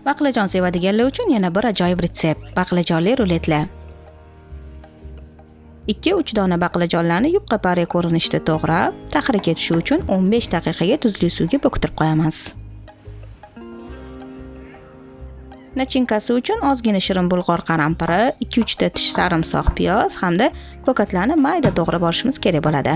Baqlajon sevadiganlar uchun yana bir ajoyib retsept: baqlajonli ruletlar. 2-3 dona baqlajonlarni yupqa pare ko'rinishda to'g'rab, tahri ketishi uchun 15 daqiqaga tuzli suvga bo'ktirib qo'yamiz. Nachinkasi uchun ozgina shirin bulg'or qarampiri, 2-3 ta tish sarimsoq, piyoz hamda ko'katlarni mayda to'g'rab olishimiz kerak bo'ladi.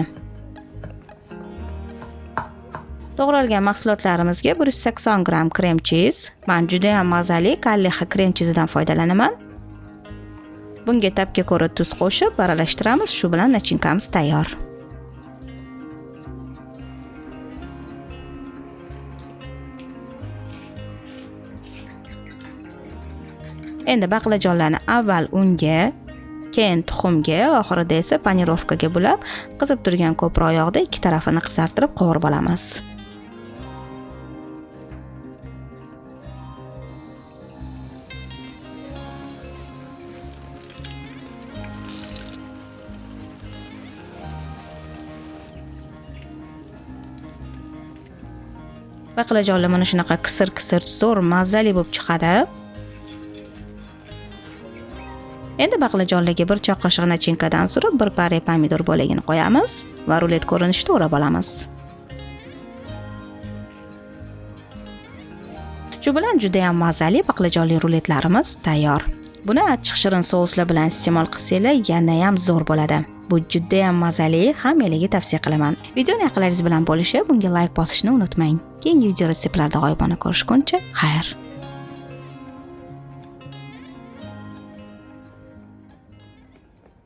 To'g'ralgan mahsulotlarimizga 180 gram krem chiz, men juda ham mazali kallixa krem chizidan foydalanaman. Bunga tabga ko'ra tuz qo'shib aralashtiramiz, shu bilan nachinkamiz tayyor. Endi baqlajonlarni avval unga, keyin tuxumga, oxirida esa panirovkaga bulab, qizib turgan ko'proq yog'da ikki tarafini qizartirib qovurib olamiz. Baqlajonlar mana shunaqa qisir-qisir, zo'r mazali bo'lib chiqadi. Endi baqlajonlarga bir choq qoshiq nachinkadan surib, bir pare pomidor bo'lagini qo'yamiz va rulet ko'rinishida o'rab olamiz. Shu bilan juda ham mazali baqlajonli ruletlarimiz tayyor. Buni achchiq shirin souslar bilan iste'mol qilsanglar yana ham zo'r bo'ladi. Bu juda ham mazali, hammalarga tavsiya qilaman. Videoni yaqinlaringiz bilan bo'lishib, bunga like bosishni unutmang. Keyingi video retseptlarda g'oyibona ko'rishguncha, xayr.